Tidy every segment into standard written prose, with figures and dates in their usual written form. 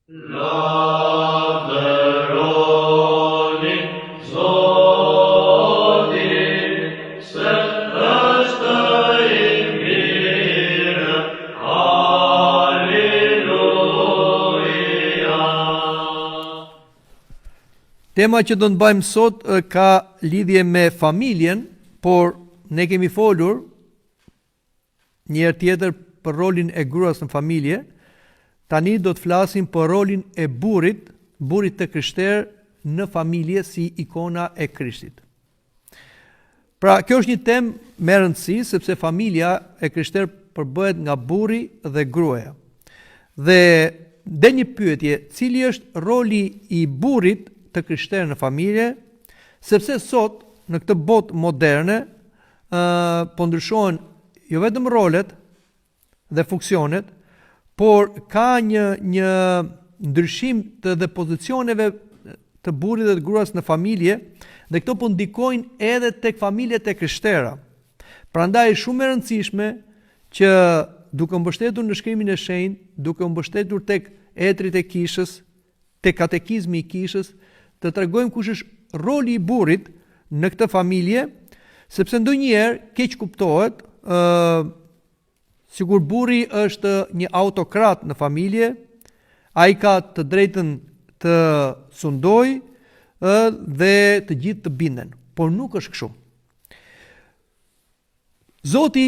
Lavdëroni Zotin, se është I mirë, Halleluja. Tema që do të bëjmë sot ka lidhje me familjen, por ne kemi folur një herë tjetër për rolin e gruas në familje. Tani do të flasim për rolin e burrit të krishterë në familje si ikona e Krishtit. Pra, kjo është një temë me rëndësi, sepse familja e krishterë përbëhet nga burri dhe gruaja. Dhe një pyetje, cili është roli I burrit të krishterë në familje, sepse sot në këtë botë moderne po ndryshohen jo vetëm rolet dhe funksionet, por ka një ndryshim të pozicioneve të burrit dhe të gruas në familje, dhe këto po ndikojnë edhe tek familjet e krishterë. Prandaj është shumë e rëndësishme që duke mbështetur në shkrimin e shenjtë, duke mbështetur tek etrit e kishës, tek katekizmi I kishës, të tregojmë kush është roli I burrit në këtë familje, sepse ndonjëherë keq kuptohet, sikur burri është një autokrat në familje, ai ka të drejtën të sundojë dhe të gjithë të binden, por nuk është kështu. Zoti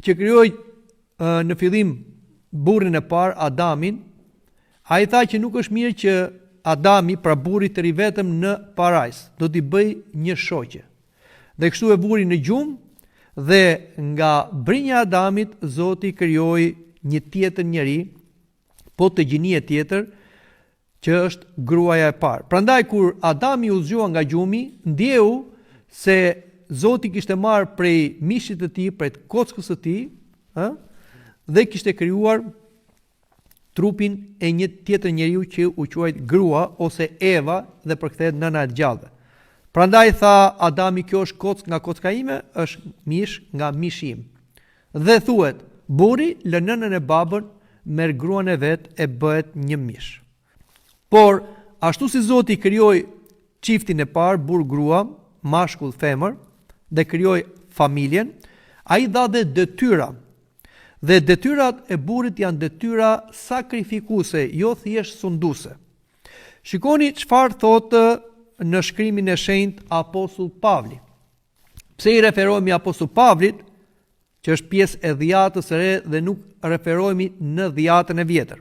që krijoi në fillim burrin e parë, Adamin, ai tha që nuk është mirë që Adami, pra burri, të ri vetëm në parajs, do t'i bëj një shoqe. Dhe kështu e vuri në gjumë, dhe nga brinja e Adamit Zoti krijoi një tjetër njeri, po të gjinie tjetër, që është gruaja e parë. Prandaj kur Adami u zgjua nga gjumi, ndjeu se Zoti kishte marrë prej mishit të tij, prej kockës së tij, dhe kishte krijuar trupin e një tjetër njeriu që u quajt grua ose Eva dhe përkthehet nëna e gjallëve. Prandaj tha Adami, kjo është kock nga kocka ime, është mish nga mishi im. Dhe thuhet, burri lë nënën e babën, merr gruan e vet e bëhet një mish. Por ashtu si Zoti krijoi çiftin e parë, burr grua, mashkull femër, dhe krijoi familjen, ai dha dhe detyra. Dhe detyrat e burrit janë detyra sakrifikuese, jo thjesht sunduese. Shikoni çfarë thotë në shkrimin e shenjtë Apostull Pavli. Pse I referohemi Apostull Pavlit, që është pjesë e dhjatës së re dhe nuk referohemi në dhjatën e vjetër.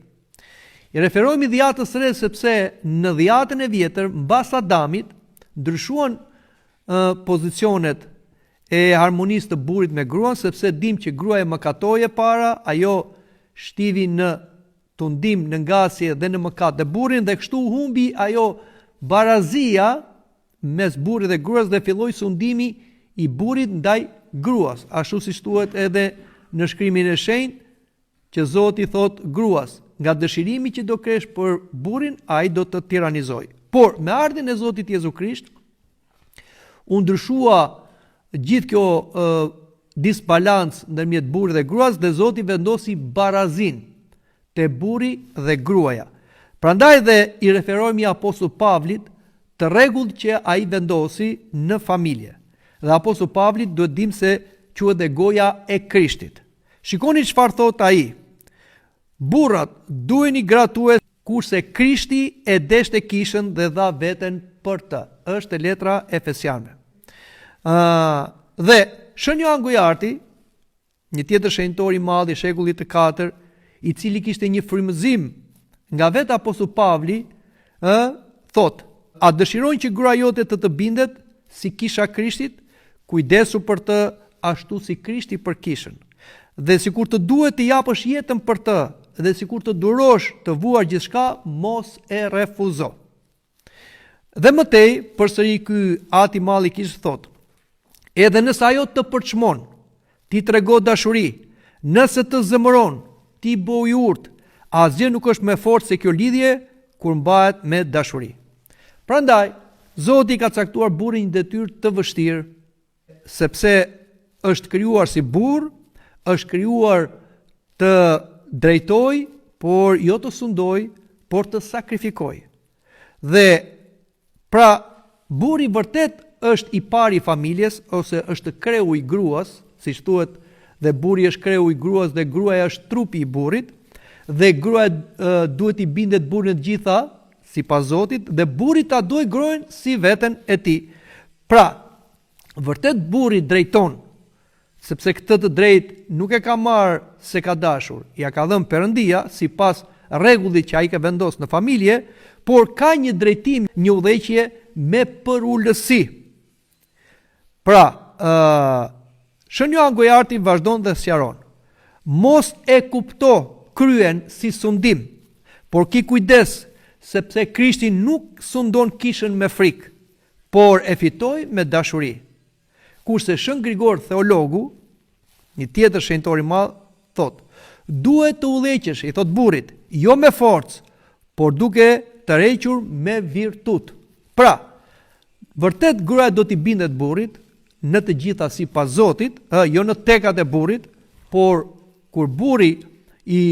I referohemi dhjatës së re sepse në dhjatën e vjetër, mbas Adamit, ndryshuan pozicionet e harmonisë të burrit me gruan, sepse dim që gruaja mëkatoi e para, ajo shtivi në tundim, në ngasje dhe në mëkat të burrin, dhe kështu humbi ajo barazia mes burrit dhe gruas dhe filloi sundimi I burrit ndaj gruas, ashtu si thuhet edhe në shkrimin e shenjtë, që Zoti thot gruas, nga dëshirimi që do kesh për burrin, ai do të tiranizoj. Por me ardhin e Zotit Jezu Krisht, u ndryshua gjithë kjo disbalancë ndërmjet burrit dhe gruas, dhe Zoti vendosi barazin te burri dhe gruaja. Prandaj dhe I referohemi Apostull Pavlit të rregullt që ai vendosi në familje. Dhe Apostull Pavlit duhet dim se quhet dhe goja e Krishtit. Shikoni çfarë thot ai. Burrat duheni gratue kurse Krishti e deshte kishën dhe dha veten për të. Është letra Efesianëve. Dhe Shën Joan Gojarti, një tjetër shenjtor I madh I shekullit të 4, I cili kishte një frymëzim nga vetë Apostull Pavli, thot, a dëshirojnë që gruaja jote të bindet si kisha Krishtit, kujdesu për të ashtu si Krishti për kishën. Dhe sikur të duhet të japësh jetën për të, dhe sikur të durosh të vuar gjithçka, mos e refuzo. Dhe mëtej, përsëri ky Ati Malli kishë thot, edhe nëse ajo të përçmon, ti trego dashuri, nëse të zëmëron, ti boj urt, asgjë nuk është më fortë se kjo lidhje kur mbahet me dashuri. Prandaj, Zoti ka caktuar burrin një detyrë të vështirë, sepse është krijuar si burr, është krijuar të drejtoj, por jo të sundoj, por të sakrifikoj. Dhe pra burri vërtet është i pari i familjes, ose është kreu i gruas, siç thuhet, dhe burri është kreu i gruas dhe gruaja është trupi i burrit, dhe gruaja duhet i bindet burrit në gjitha sipas Zotit, dhe burri ta duaj gruan si veten e tij. Pra, vërtet burri drejton, sepse këtë të drejt nuk e ka marrë se ka dashur, ja ka dhënë Perëndia sipas rregullit që ai ka vendosur në familje, por ka një drejtim, një udhëheqje me përulësi. Pra, Shën Johan Gojarti vazhdon dhe sqaron: mos e kupto kryen si sundim, por ki kujdes, sepse Krishti nuk sundon kishën me frikë, por e fitoi me dashuri. Kurse Shën Grigor Theologu, një tjetër shenjtor i madh, thot: duhet të udhëheqesh, i thot burrit, jo me forcë, por duke të rrequr me virtut. Pra, vërtet gruaja do t'i bindet burrit në të gjitha sipas Zotit, jo në tekat e burrit, por kur burri i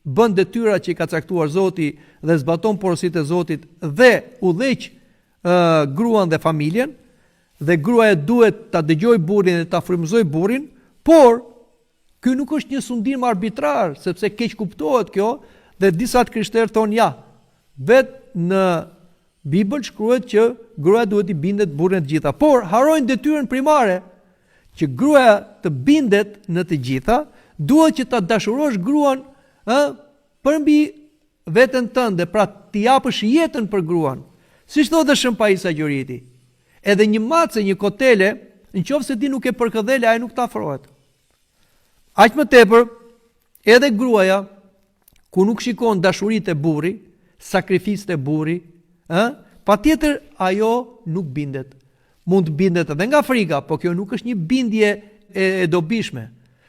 bën detyrat që i ka caktuar Zoti dhe zbaton porositë e Zotit dhe udhëheq gruan dhe familjen, dhe gruaja duhet ta dëgjoj burrin dhe ta frymëzoj burrin, por ky nuk është një sundim arbitrar, sepse keq kuptohet kjo, dhe disa krishterë thonë ja, vetë në Bibël shkruhet që gruaja duhet i bindet burrit në të gjitha, por harrojnë detyrën primare, që gruaja të bindet në të gjitha, duhet që ta dashurosh gruan përmbi veten tënde, pra t'i japësh jetën për gruan. Siç thotë Shën Paisa Gjoriti, edhe një mace, një kotele, nëse ti nuk e përkëdhele, ai nuk të afrohet. Aq më tepër, edhe gruaja, ku nuk shikon dashuritë e burri, sakrificën e burri, patjetër ajo nuk bindet. Mund të bindet edhe nga frika, po kjo nuk është një bindje e dobishme,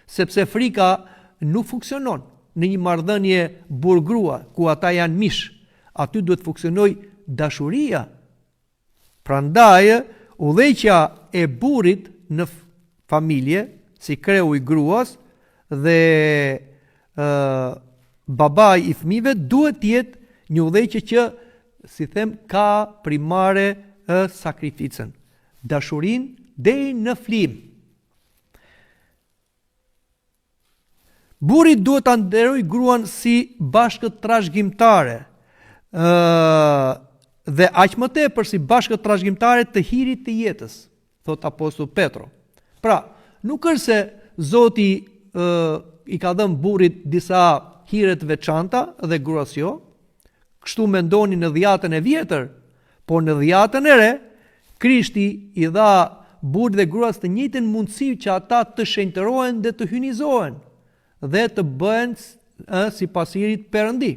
sepse frika nuk funksionon në një marrëdhënie burr-grua ku ata janë mish. Aty duhet funksionoj dashuria. Prandaj udhëheqja e burrit në familje, si kreu i gruas dhe babai i fëmijëve, duhet të jetë një udhëheqje që, si them, ka primare sakrificën, dashurinë deri në flim. Burri duhet ta nderoj gruan si bashkët trashëgimtare, dhe aq më tepër si bashkët trashëgimtare të hirit të jetës, thot apostulli Petro. Pra, nuk është se Zoti i ka dhënë burrit disa hire të veçanta dhe gruas jo. Kështu mendoni në dhjatën e vjetër, por në dhjatën e re, Krishti i dha burrit dhe gruas të njëjtën mundësi që ata të shenjtërohen dhe të hyjnizohen dhe të bëhen sipas hirit Perëndi.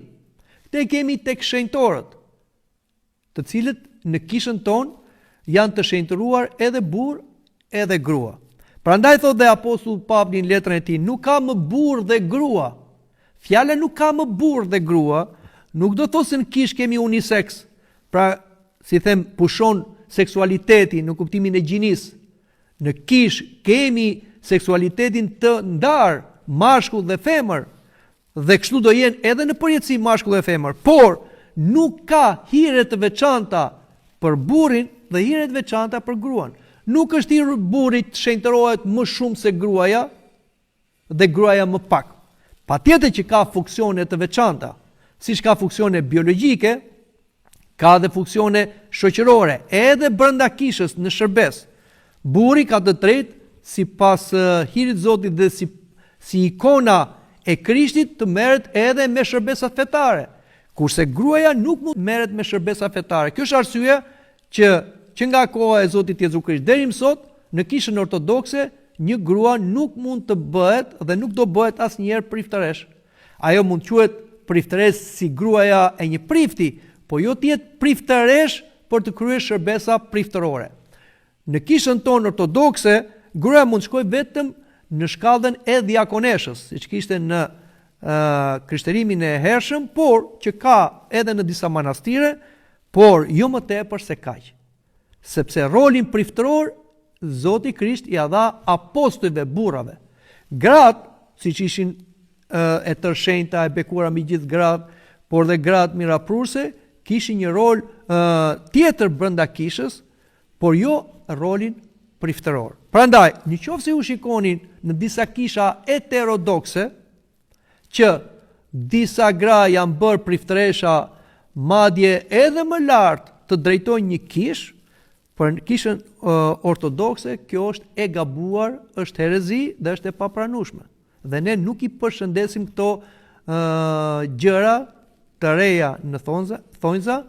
Këtë kemi tek shenjtorët, të cilët në kishën tonë janë të shenjtëruar edhe burr edhe grua. Prandaj thot dhe apostulli Pavli në letrën e tij, nuk ka më burr dhe grua. Fjala nuk ka më burr dhe grua nuk do të thosë në kish kemi unisex, pra si them pushon seksualiteti në kuptimin e gjinis. Në kish kemi seksualitetin të ndar, mashkull dhe femër, dhe kështu do jenë edhe në përjetësi mashkull dhe femër, por nuk ka hire të veçanta për burrin dhe hire të veçanta për gruan. Nuk është i burrit shenjtërohet më shumë se gruaja dhe gruaja më pak. Patjetër që ka funksione të veçanta, siç ka funksione biologjike, ka dhe funksione shoqërore, edhe brenda kishës në shërbes. Burri ka të drejtë sipas hirit të Zotit dhe si ikona e Krishtit të merret edhe me shërbesa fetare, kurse gruaja nuk mund të merret me shërbesa fetare. Kjo është arsyeja që nga koha e Zotit Jezu Krisht deri më sot, në kishën ortodokse, një grua nuk mund të bëhet dhe nuk do bëhet asnjëherë priftëresh. Ajo mund të quhet priftëresh si gruaja e një prifti, po jo të jetë priftëresh për të kryer shërbesa priftërore. Në kishën tonë ortodokse, gruaja mund të shkojë vetëm në shkallën e diakoneshës, siç kishte në krishterimin e hershëm, por që ka edhe në disa manastire, por jo më tepër se kaq. Sepse rolin priftëror Zoti Krisht i dha apostujve burrave. Gratë, siç ishin e tërshenjta, e bekuara mbi gjithë gratë, por dhe gratë miraprurse kishin një rol tjetër brenda kishës, por jo rolin priftëror. Prandaj, nëse u shikonin në disa kisha heterodokse, që disa gra janë bërë priftëresha, madje edhe më lart të drejtojnë një kishë, për kishën ortodokse kjo është e gabuar, është herezi dhe është e papranueshme. Dhe ne nuk i përshëndesim këto gjëra të reja në thonjza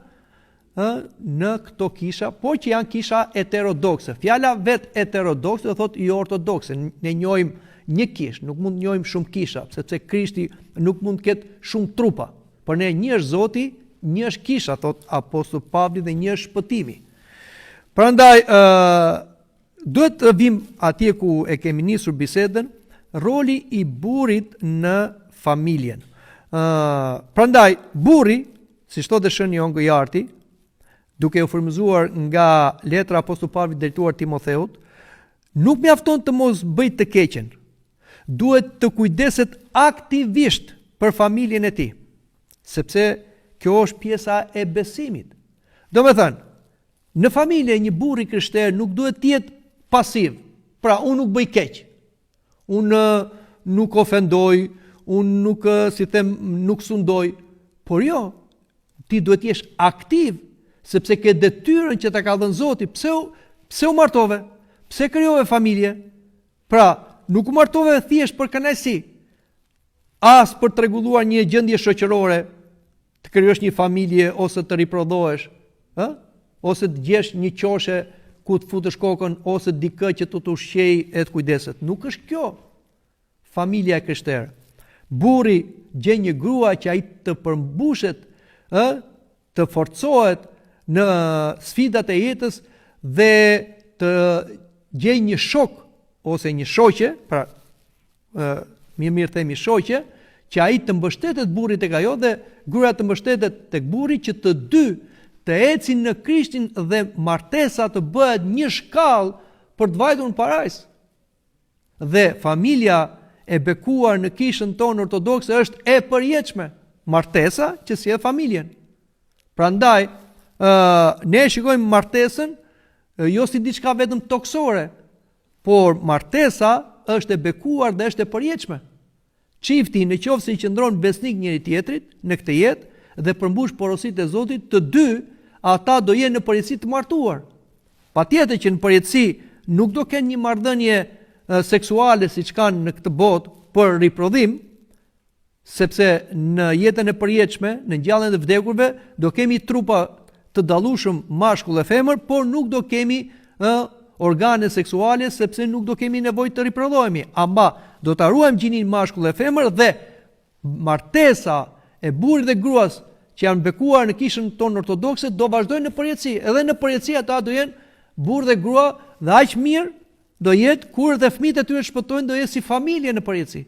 në këto kisha, por që janë kisha heterodokse. Fjala vetë heterodokse do thotë jo ortodokse. Ne njohim një kishë, nuk mund të njohim shumë kisha, sepse Krishti nuk mund të ketë shumë trupa. Por ne një është Zoti, një është kisha, thot Apostull Pavli, dhe një është shpëtimi. Prandaj duhet të vim atje ku e kemi nisur bisedën, roli i burrit në familjen. Prandaj burri, si thotë Shëni Jon Gojarti, duke u frymëzuar nga letra Apostull Pavli drejtuar Timotheut, nuk mjafton të mos bëj të keqen. Duhet të kujdeset aktivisht për familjen e tij, sepse kjo është pjesa e besimit. Do me thënë, në familje një burr i krishterë nuk duhet të jetë pasiv. Pra, unë nuk bëj keq. Unë nuk ofendoj, unë nuk sundoj, por jo, ti duhet të jesh aktiv, sepse ke detyrën që ta ka dhënë Zoti. Pse u martove? Pse krijove familje? Pra, nuk u martove thjesht për kënaqësi, as për të rregulluar një gjendje shoqërore, të krijosh një familje ose të riprodhohesh, ose të gjesh një qoshe ku të futesh kokën, ose dikë që të ushqej e të kujdeset. Nuk është kjo familja e krishterë. Burri gjen një grua që ai të përmbushet, të forcohet në sfidat e jetës dhe të gjej një shok ose një shoqe, pra mirë themi shoqe, që ai të mbështetet burrit tek ajo dhe gruaja të mbështetet tek burri, që të dy të ecin në Krishtin dhe martesa të bëhet një shkallë për të vajtur në parajs. Dhe familja e bekuar në kishën tonë ortodokse është e përjetshme, martesa që sjell familjen. Prandaj ne shikojmë martesën jo si diçka vetëm toksore, por martesa është e bekuar dhe është e përjetshme. Çifti në qoftë se i qëndron besnik njëri tjetrit në këtë jetë dhe përmbush porositë e Zotit, të dy ata do jenë në përjetësi të martuar. Patjetër që në përjetësi nuk do kenë një marrëdhënie seksuale siç kanë në këtë botë për riprodhim, sepse në jetën e përjetshme, në ngjalljen e vdekurve, do kemi trupa të dallueshëm mashkull e femër, por nuk do kemi organe seksuale, sepse nuk do kemi nevojë të riprodhohemi. Amba do ta ruajmë gjinin mashkull e femër dhe martesa e burrit dhe gruas që janë bekuar në kishën tonë ortodokse do vazhdojnë në përjetësi. Edhe në përjetësi ata do jenë burr dhe grua dhe aq mirë do jetë kur dhe fëmijët e tyre shpëtojnë, do jetë si familje në përjetësi.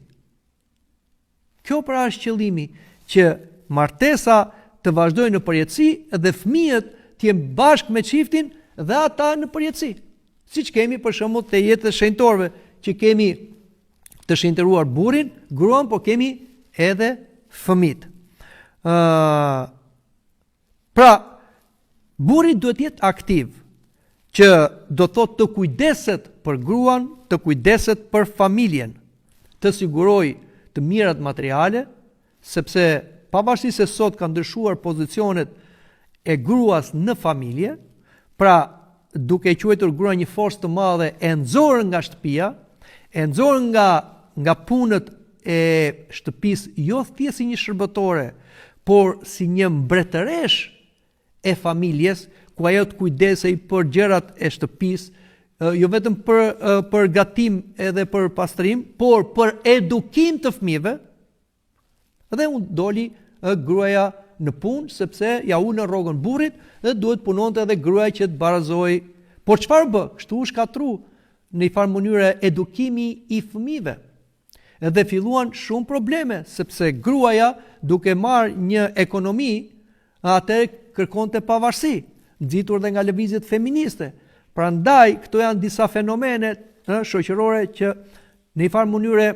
Kjo pra është qëllimi, që martesa të vazhdojnë në përjetësi dhe fëmijët të jenë bashkë me çiftin dhe ata në përjetësi. Siç kemi për shembull te jeta e shenjtorëve, që kemi të shenjtëruar burrin, gruan, po kemi edhe fëmijët. Pra, burri duhet të jetë aktiv, që do thotë të kujdeset për gruan, të kujdeset për familjen, të siguroj të mirat materiale, sepse pavarësisht se sot ka ndryshuar pozicionet e gruas në familje, pra duke quajtur gruan një forcë të madhe e nxorë nga shtëpia, e nxorë nga punët e shtëpisë, jo thjesht si një shërbëtore, por si një mbretëresh e familjes, ku ajo të kujdesej për gjërat e shtëpisë, jo vetëm për gatim edhe për pastrim, por për edukim të fëmijëve. Dhe unë doli gruaja në punë, sepse ja u në rrogën burrit dhe duhet punonte edhe gruaja që të barazoj. Por çfarë bë? Kështu u shkatru në një farë mënyrë edukimi i fëmijëve. Edhe filluan shumë probleme, sepse gruaja duke marrë një ekonomi, atë kërkonte pavarësi, nxitur dhe nga lëvizjet feministe. Prandaj këto janë disa fenomene shoqërore që në një farë mënyrë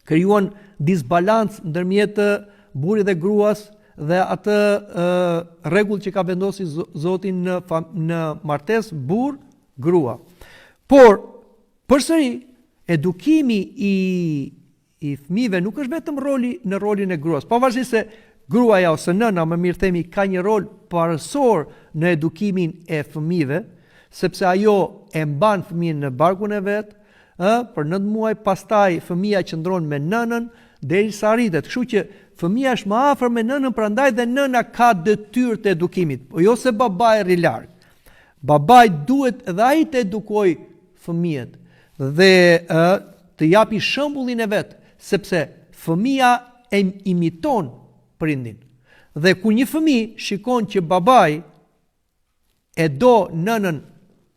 krijuan disbalancë ndërmjet burrit dhe gruas dhe atë rregull që ka vendosur Zoti në martesë burr grua. Por përsëri edukimi i fëmijëve nuk është vetëm në rolin e gruas, pavarësisht se gruaja ose nëna, më mirë themi, ka një rol parësor në edukimin e fëmijëve, sepse ajo e mban fëmijën në barkun e vet, për 9 muaj, pastaj fëmia qëndron me nënën derisa arritet. Kështu që fëmia është më afër me nënën, prandaj dhe nëna ka detyrë të edukimit, po jo se babai rri larg. Babai duhet dhe ai të edukojë fëmijët dhe të japi shembullin e vet, sepse fëmia e imiton prindin. Dhe kur një fëmijë shikon që babai e do nënën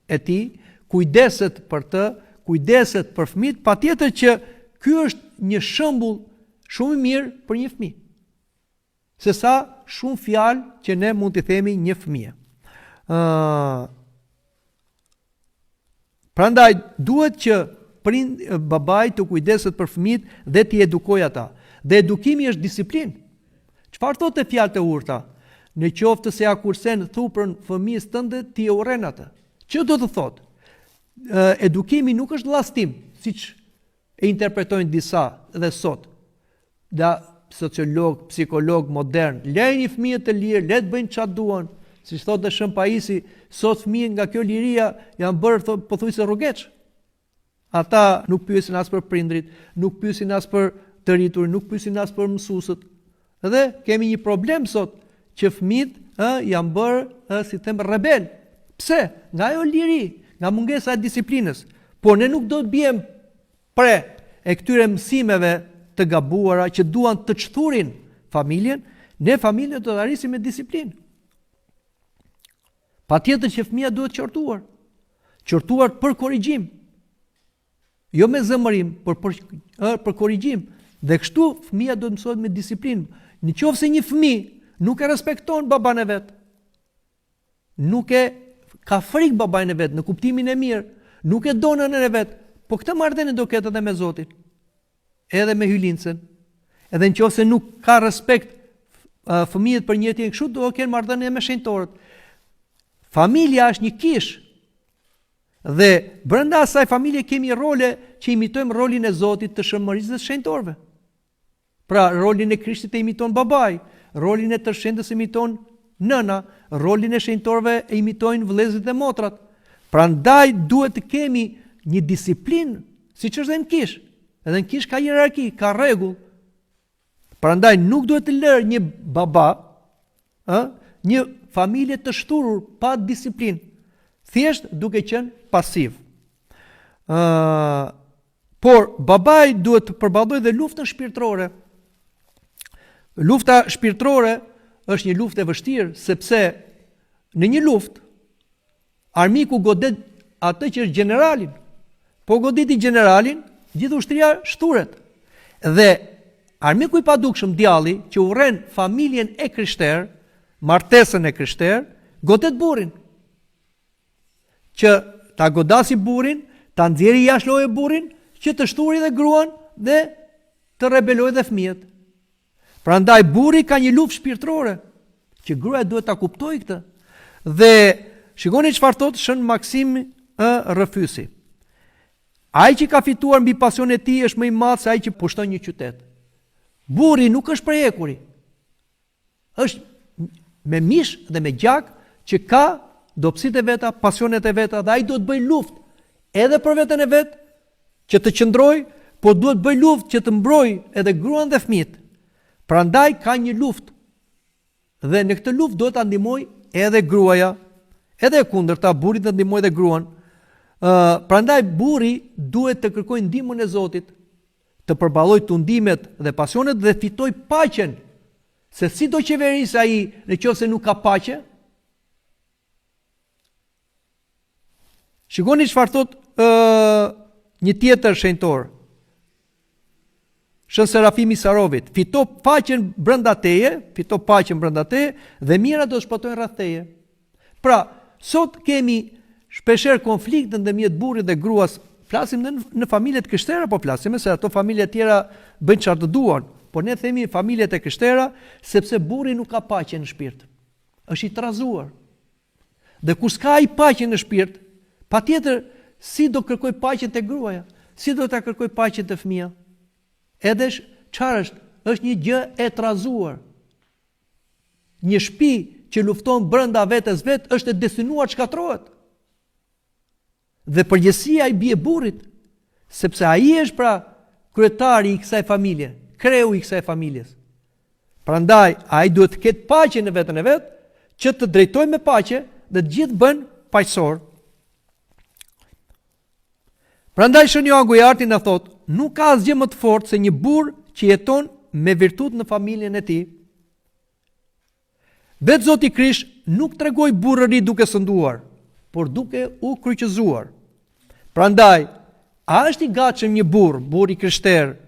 e tij, kujdeset për të, kujdeset për fëmijët, patjetër që ky është një shembull shumë i mirë për një fëmijë. Sesa shumë fjalë që ne mund t'i themi një fëmijë. Prandaj duhet që babai të kujdeset për fëmijët dhe t'i edukojë ata. Dhe edukimi është disiplinë. Çfarë thotë fjalët e urta? Në qoftë se ja kursen thuprën fëmijës tënde, ti e urren atë. Ç'do të thotë? Edukimi nuk është llastim, siç e interpretojnë disa dhe sot. Da sociolog, psikolog modern, lejnë fëmijët të lirë, le të bëjnë çfarë duan. Siç thotë Shën Paisi, sot fëmijët nga kjo liria janë bërë pothuajse rrugeç. Ata nuk pyesin as për prindrit, nuk pyesin as për të rriturin, nuk pyesin as për mësuesët. Dhe kemi një problem sot që fëmijët janë bërë si them rebel. Pse? Nga ajo liri, nga mungesa e disiplinës. Por ne nuk do të bijem pre e këtyre mësimeve të gabuara që duan të çthurin familjen, ne familjen do të arrisim me disiplinë. Patjetër që fëmia duhet qortuar për korrigjim. Jo me zëmërim, por për korrigjim. Dhe kështu fëmia do të mësohet me disiplinë. Nëse një fëmijë nuk e respekton baban e vet, nuk e ka frikë babain e vet në kuptimin e mirë, nuk e do nënën e vet, po këtë marrëdhënie do ketë edhe me Zotin, edhe me hylincën. Edhe nëse nuk ka respekt fëmijët për njëri tjetrin, kështu do kenë marrëdhënie me shenjtorët. Familja është një kish. Dhe brenda asaj familje kemi role që imitojmë rolin e Zotit, të shëmërisë dhe shenjtorëve. Pra, rolin e Krishtit e imiton babai, rolin e tërshendës e imiton nëna, rolin e shenjtorëve e imitojnë vëllezërit dhe motrat. Prandaj duhet të kemi një disiplinë, siç është edhe në kish. Edhe në kish ka hierarki, ka rregull. Prandaj nuk duhet të lërë një baba, një familje të shturur pa disiplinë, thjesht duke qenë pasiv. Por babai duhet të përballojë dhe luftën shpirtërore. Lufta shpirtërore është një luftë e vështirë, sepse në një luftë armiku godet atë që është generalin. Po goditi generalin, gjithë ushtria shturet. Dhe armiku i padukshëm, djalli që urren familjen e krishterë, martesën e krishterë, godet burrin. Që ta godasi burrin, ta nxjerrë jashtë loje burrin, që të shturi dhe gruan dhe të rebelojë dhe fëmijët. Prandaj burri ka një luftë shpirtërore, që gruaja duhet ta kuptojë këtë. Dhe shikoni çfarë thotë Shën Maksim Rrëfysi. Ai që ka fituar mbi pasionin e tij është më i madh se ai që pushton një qytet. Burri nuk është prejekuri. Është me mish dhe me gjak që ka dobësitë e veta, pasionet e veta, dhe ai do të bëj luftë edhe për veten e vet, që të qëndrojë, por duhet bëj luftë që të mbrojë edhe gruan dhe fëmijët. Prandaj ka një luftë. Dhe në këtë luftë do ta ndihmoj edhe gruaja, edhe e kundërta, burri të ndihmoj edhe gruan. Prandaj burri duhet të kërkojë ndihmën e Zotit, të përballojë tundimet dhe pasionet dhe fitoj paqen. Se si do qeverisë ai nëse nuk ka paqe? Shikoni çfarë thot një tjetër shenjtor. Shën Serafimi Sarovit, fito paqen brenda teje dhe mira do shpëtojnë rreth teje. Pra, sot kemi shpeshherë konflikte ndërmjet burrit dhe gruas. Flasim në familjet krishtere, po flasim se ato familje tjera bëjnë çfarë të duan. por ne themi familjet e krishtera, sepse burri nuk ka paqe në shpirt. Është i trazuar. Dhe kur s'ka i paqe në shpirt, patjetër si do kërkoj paqen te gruaja, si do ta kërkoj paqen te fëmia. Edhe çfarë është? Është një gjë e trazuar. Një shtëpi që lufton brenda vetes vet është e destinuar të shkatërrohet. Dhe përgjegjësia i bie burrit, sepse ai është pra kryetari i kësaj familje, kreu i kësaj familjes. Prandaj ai duhet të ketë paqe në veten e vet, që të drejtojë me paqe dhe të gjithë bën paqësor. Prandaj Shën Johan Gojarti na thot, nuk ka asgjë më të fortë se një burr që jeton me virtut në familjen e tij. Vetë Zoti Krisht nuk tregoi burrëri duke sënduar, por duke u kryqëzuar. Prandaj, a është i gatshëm një burr i krishter,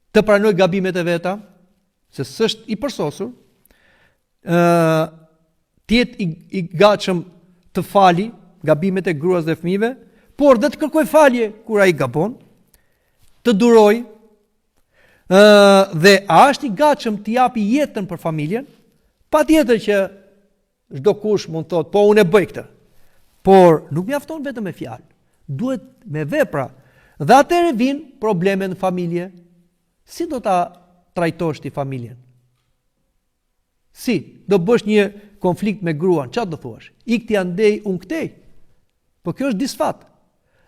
të pranoj gabimet e veta, se s'është i përsosur, të jetë i gatshëm të fali gabimet e gruas dhe fëmijëve, por dhe të kërkoj falje kur ai gabon, të duroj, dhe a është i gatshëm të japi jetën për familjen? Patjetër që çdo kush mund të thotë, po unë e bëj këtë. Por nuk mjafton vetëm me fjalë, duhet me vepra. Dhe atëherë vijnë probleme në familje. Si do ta trajtosh ti familjen? Si do bësh një konflikt me gruan, çfarë do thuash? Ik ti andej, unë këtej. Po kjo është disfat.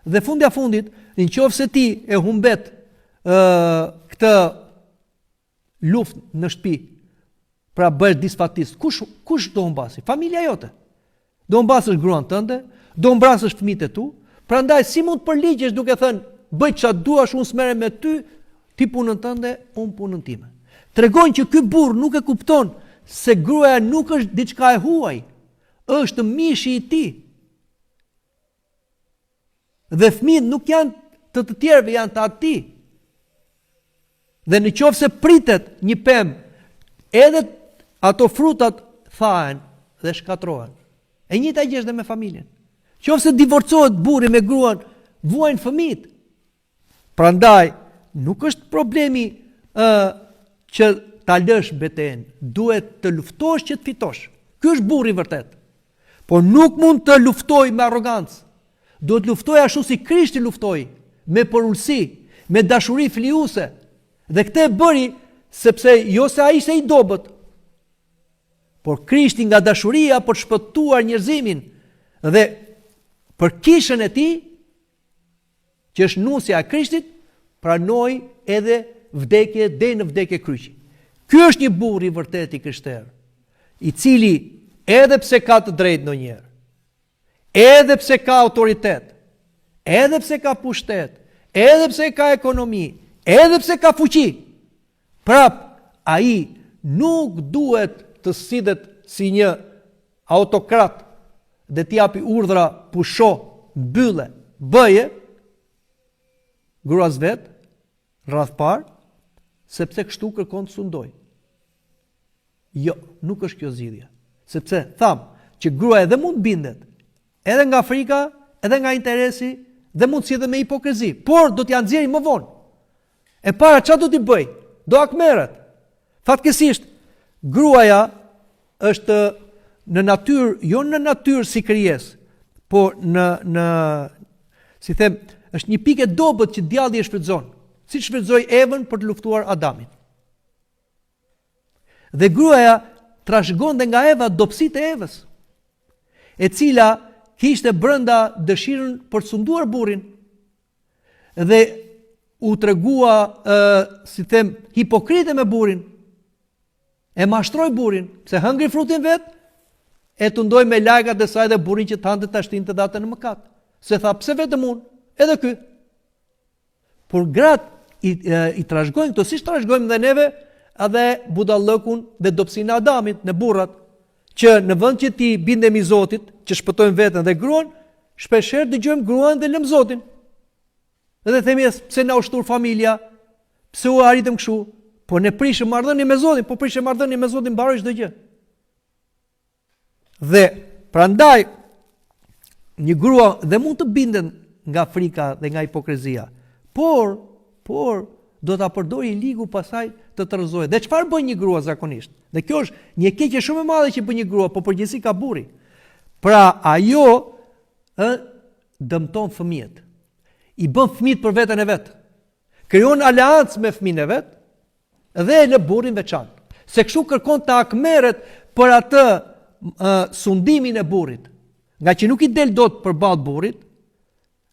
Dhe fundja fundit, nëse ti e humbet këtë luftë në shtëpi, pra bësh disfatist, kush do humbasi? Familja jote. Do humbasësh gruan tënde, do humbrasësh fëmijët e tu. Prandaj si mund të përligjesh duke thënë, bëj çfarë duash, unë s'merrem me ty, ti punën tënde, unë punën time. Tregojnë që ky burr nuk e kupton se gruaja nuk është diçka e huaj, është mishi i tij. Dhe fëmijët nuk janë të tjerëve, janë të atij. Dhe në qoftë se pritet një pemë, edhe ato frutat thahen dhe shkatrohen. E njëjta gjë është dhe me familjen. Qoftë se divorcohet burri me gruan, vuajnë fëmijët. Prandaj nuk është problemi që ta lësh betejën, duhet të luftosh që të fitosh. Ky është burri i vërtet. Por nuk mund të luftoj me arrogancë. Duhet luftoj ashtu si Krishti luftoi, me porulsi, me dashuri flijuese. Dhe këtë e bëri sepse jo se ai ishte i dobët, por Krishti nga dashuria për të shpëtuar njerëzimin dhe për kishën e tij, që është nusja e Krishtit, pranoi edhe vdekje deri në vdekje kryqi. Ky është një burr i vërtet i krishter, i cili edhe pse ka të drejtë ndonjëherë, edhe pse ka autoritet, edhe pse ka pushtet, edhe pse ka ekonomi, edhe pse ka fuqi, prap ai nuk duhet të sidhet si një autokrat dhe t'i japi urdhra, pusho, mbylle, bëje gruas vet rreth parë, sepse kështu kërkon të sundoj. Jo, nuk është kjo zgjidhja. Sepse tham që gruaja edhe mund bindet, edhe nga frika, edhe nga interesi, dhe mund si edhe me hipokrizi, por do t'ja nxjerrë më vonë. E para çfarë do t'i bëj? Do akmerret. Fatkeqësisht, gruaja është në natyrë, jo në natyrë si krijesë, por në si them, është një pikë e dobët që djalli e shfrytëzon, siç shfrytëzoi Evën për të luftuar Adamin. Dhe gruaja trashëgonte nga Eva dobësitë e Evës, e cila kishte brenda dëshirën për të sunduar burrin dhe u tregua si them hipokrite me burrin. E mashtroi burrin, se hëngri frutin vet, e tundoi me lajgat e saj dhe burrin që thante ta shtinte datë në mëkat. Se tha, pse vetëm unë, edhe ky. Por gratë i trashëgojnë këto, siç trashëgojmë dhe neve, edhe budallëkun dhe dobësinë e Adamit në burrat, që në vend që ti bindemi Zotit, që shpëtojmë veten dhe gruan, shpeshherë dëgjojmë gruan dhe lëm Zotin. Edhe themi, pse na ushtur familja, pse u arritëm kështu? Po ne prishëm marrëdhënie me Zotin, po prishëm marrëdhënie me Zotin mbaroj çdo gjë. Dhe prandaj një grua dhe mund të binden nga frika dhe nga hipokrizia, por do ta përdori ligu pasaj të tërëzojë. Dhe çfarë bën një grua zakonisht? Dhe kjo është një keqje shumë e madhe që bën një grua, por përgjithësi ka burri. Pra ajo dëmton fëmijët. I bën fëmijët për veten e vet. Krijon aleancë me fëmijën e vet dhe në burrin veçantë. Se kështu kërkon të akmerret për atë sundimin e burrit. Nga që nuk i del dot përballë burrit,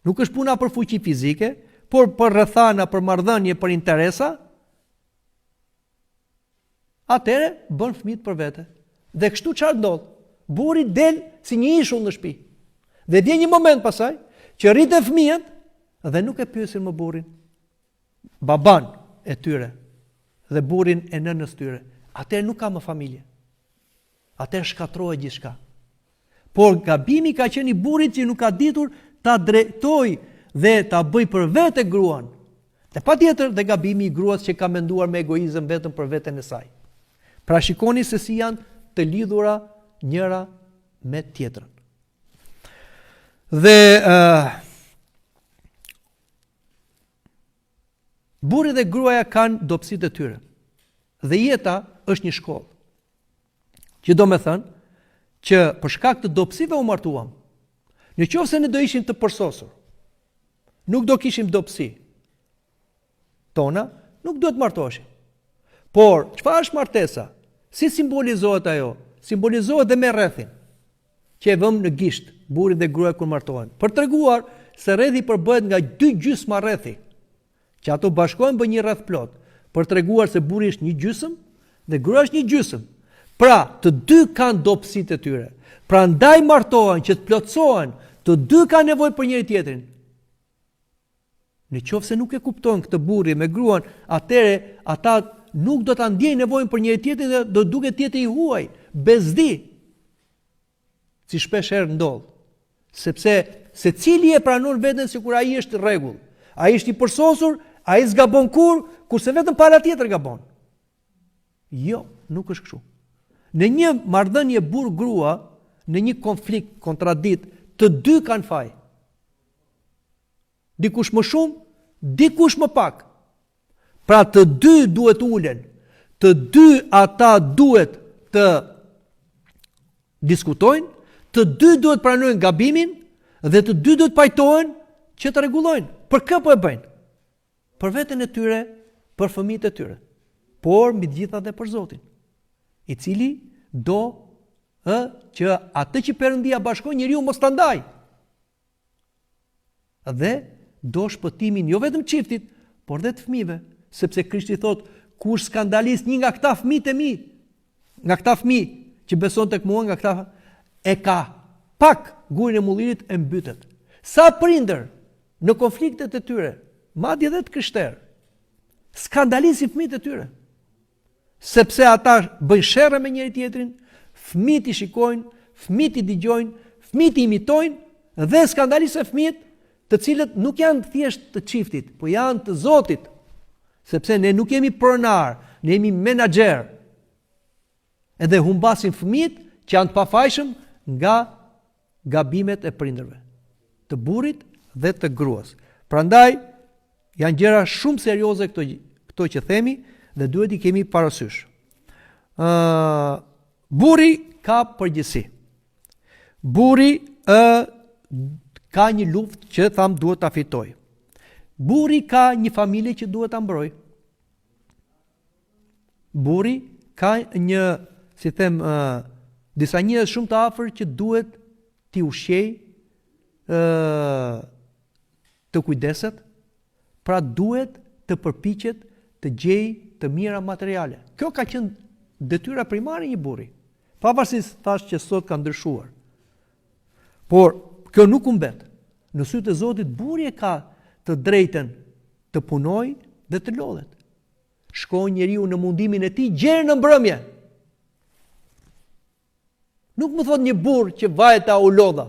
nuk është puna për fuqi fizike, por për rrethana, për marrëdhënie, për interesa, atëre bën fëmijët për vete. Dhe kështu çfarë ndodh? Burri del si një ishull në shtëpi. Dhe vjen një moment pasaj që rriten fëmijët dhe nuk e pyesin më burrin, baban e tyre dhe burrin e nënës tyre. Atëherë nuk ka më familje. Atëherë shkatrohet gjithçka. Por gabimi ka qenë i burrit që nuk ka ditur ta drejtoj dhe ta bëj për vete gruan. Dhe patjetër dhe gabimi i gruas që ka menduar me egoizëm vetëm për veten e saj. Pra shikoni se si janë të lidhura njëra me tjetrën. Dhe burri dhe gruaja kanë dobësitë e tyre. Dhe jeta është një shkollë. Që do me thënë që për shkak të dobësive u martuam. Në qoftë se ne do ishim të përsosur, nuk do kishim dobësi tona, nuk do të martoheshim. Por çfarë është martesa? Si simbolizohet ajo? Simbolizohet dhe me rrethin që e vëmë në gisht, burri dhe gruaja kur martohen. Për treguar se rrethi përbëhet nga 2 gjysma rrethi, që ato bashkohen bën një rreth plot, për treguar se burri është një gjysmë dhe gruaja është një gjysmë. Pra, të dy kanë dobësitë e tyre. Pra ndaj martohen që të plotësohen, të dy kanë nevojë për njëri tjetrin. Në qoftë se nuk e kuptojnë këtë burri me gruan, atëre ata nuk do ta ndjejnë nevojën për njëri tjetrin dhe do duket tjetri i huaj, bezdi. Si shpesh herë ndodh. Sepse secili e pranon veten sikur ai është rregull. Ai është i përsosur, ai zgabon kurse vetëm para tjetër gabon. Jo, nuk është kështu. Në një marrëdhënie burr-grua, në një konflikt, kontradikt, të dy kanë faj. Dikush më shumë, dikush më pak. Pra të dy duhet ulen, të dy ata duhet të diskutojnë, të dy duhet pranojnë gabimin dhe të dy duhet pajtohen që të rregullojnë. Për kë po e bëjnë? Për veten e tyre, për fëmijët e tyre, por mbi të gjitha dhe për Zotin, i cili do që atë që Perëndia bashkon njeriu mos ta ndaj. Dhe do shpëtimin jo vetëm çiftit, por dhe të fëmijëve, sepse Krishti thot, kush skandalist një nga këta fëmijët e mi, nga këta fëmijë që beson tek mua, nga këta e ka pak gurin e mullirit e mbytet. Sa prindër në konfliktet e tyre, madje edhe të krishterë, skandalisin fëmijët e tyre. Sepse ata bëjnë sherrë me njëri tjetrin, fëmijët i shikojnë, fëmijët i dëgjojnë, fëmijët i imitojnë dhe skandalisën fëmijët, të cilët nuk janë thjesht të çiftit, po janë të Zotit. Sepse ne nuk jemi pronar, ne jemi menaxher. Edhe humbasin fëmijët që janë të pafajshëm nga gabimet e prindërve, të burrit dhe të gruas. Prandaj janë gjëra shumë serioze këto që themi dhe duhet i kemi parasysh. Burri ka përgjegjësi. Burri ka një luftë që duhet ta fitojë. Burri ka një familje që duhet ta mbrojë. Burri ka një, si them, disa njerëz shumë të afër që duhet t'i ushqej, të kujdeset, pra duhet të përpiqet të gjejë të mira materiale. Kjo ka qenë detyra primare e një burri. Pavarësisht thash që sot ka ndryshuar. Por kjo nuk u mbet. Në sytë e Zotit burri e ka të drejtën të punojë dhe të lodhet. Shkon njeriu në mundimin e tij gjerë në mbrëmje. Nuk më thot një burr që vajta u lodha.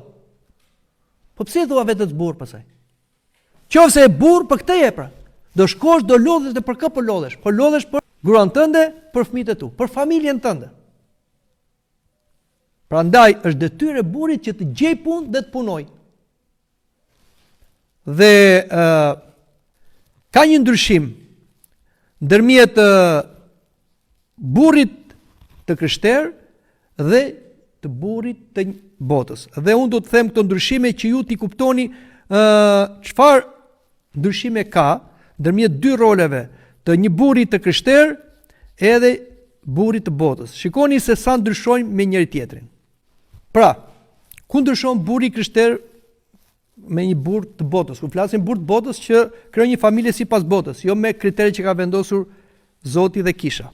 Po pse thua vetë të burr pastaj? Qofse e burr për këtë jepra, do shkosh, do lodhesh dhe për kë po lodhesh? Po lodhesh për gruan tënde, për fëmijët e tu, për familjen tënde. Prandaj është detyrë e burrit që të gjej punë dhe të punojë. Dhe ka një ndryshim ndërmjet burrit të krishterë dhe të burrit të botës. Dhe unë do të them këto ndryshime që ju t'i kuptoni çfarë ndryshime ka ndërmjet dy roleve të një burri të krishterë edhe burrit të botës. Shikoni se sa ndryshojnë me njëri tjetrin. Pra, ku ndryshon burri krishterë me një burr të botës? Ku flasim burr të botës që krijon një familje sipas botës, jo me kriteret që ka vendosur Zoti dhe kisha.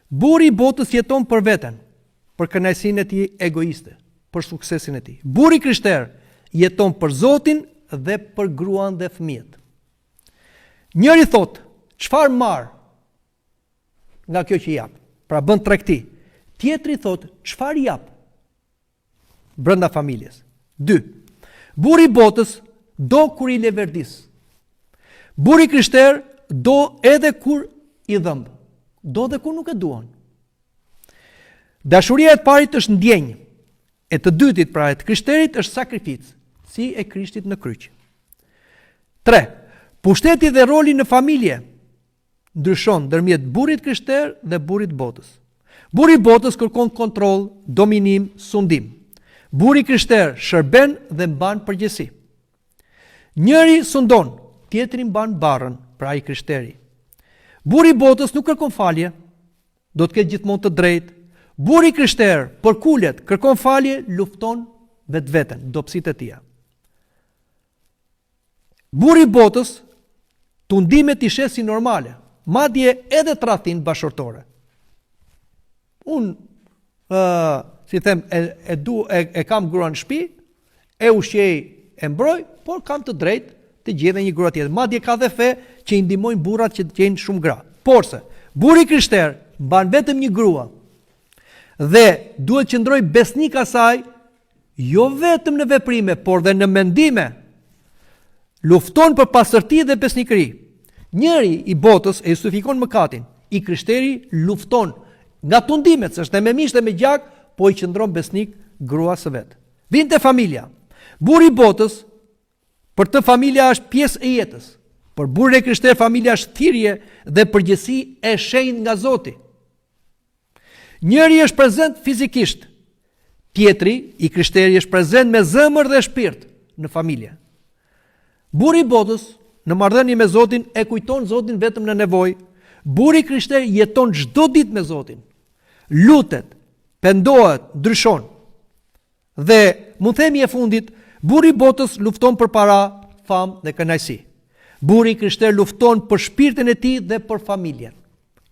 Burri i botës jeton për veten, për kënaqësinë e tij egoiste, për suksesin e tij. Burri krishter jeton për Zotin dhe për gruan dhe fëmijët. Njëri thot, çfarë marr nga kjo që jap? Pra bën tregti. Tjetri thot, çfarë jap brenda familjes? 2. Burri i botës do kur i leverdis. Burri krishter do edhe kur i dhëmb. Do dhe kur nuk e duan. Dashuria e parit është ndjenjë. E të dytit, pra e të krishterit, është sakrificë, si e Krishtit në kryq. 3. Pushteti dhe roli në familje ndryshon ndërmjet burrit krishter dhe burrit botës. Burri i botës kërkon kontroll, dominim, sundim. Burri krishter shërben dhe mban përgjegjësi. Njëri sundon, tjetri mban barrën, pra i krishteri. Burri i botës nuk kërkon falje, do të ketë gjithmonë të drejtë. Burri krishter përkulet, kërkon falje, lufton vetveten, dobësitë e tij. Burri i botës tundimet i sheh si normale, madje edhe tradhtin bashkëtorë. Si them, e kam gruan në shtëpi, e ushqej, e mbroj, por kam të drejtë të gjej një grua tjetër. Madje ka dhe fe që i ndihmojnë burrat që të gjejnë shumë gra. Porse, burri krishter mban vetëm një grua dhe duhet që ndroj besnik asaj, jo vetëm në veprime, por dhe në mendime. Lufton për pastërti dhe besnikëri. Njëri i botës e justifikon mëkatin, i krishteri lufton nga tundimet, se është me mish dhe me gjak, po i qëndron besnik grua së vet. Vinte familja. Burri i botës, për të familja është pjesë e jetës. Për burrin e krishter familja është thirrje dhe përgjegjësi e shenjtë nga Zoti. Njëri është prezent fizikisht, tjetri i krishteri është prezent me zemër dhe shpirt në familje. Burri i botës në marrëdhënie me Zotin e kujton Zotin vetëm në nevojë. Burri i krishter jeton çdo ditë me Zotin. Lutet, pendohet, ndryshon. Dhe mund themi e fundit, burri i botës lufton për para, famë dhe kënaqësi. Burri i krishter lufton për shpirtin e tij dhe për familjen,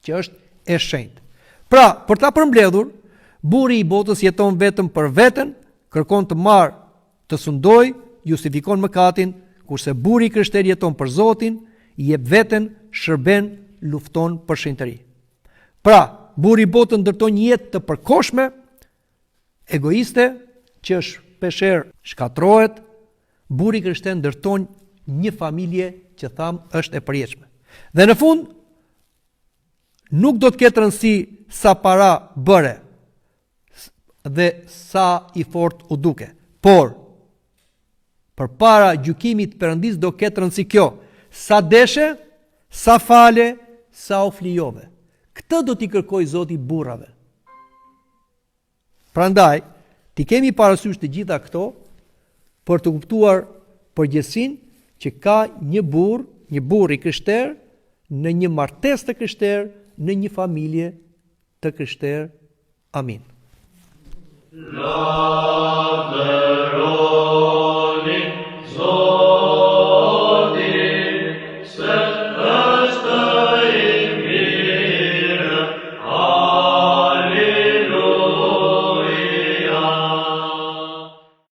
që është e shenjtë. Pra, për ta përmbledhur, burri i botës jeton vetëm për veten, kërkon të marrë, të sundoj, justifikon mëkatin, kurse burri i krishter jeton për Zotin, i jep veten, shërben, lufton për shenjtëri. Pra, burri i botës ndërton një jetë të përkohshme, egoiste, që shpeshherë shkatrohet. Burri i krishter ndërton një familje që thamë është e përjetshme. Dhe në fund, nuk do të ketë rëndësi sa para bëre dhe sa i fort u duke, por përpara gjykimit Perëndis do ketë rëndësi kjo: sa deshe, sa fale, sa u flijove. Këtë do t'i kërkoj Zoti burrave. Prandaj, ti kemi parasysh të gjitha këto për të kuptuar përgjegjësinë që ka një burr i krishter në një martesë të krishter, në një familje të krishter. Amin.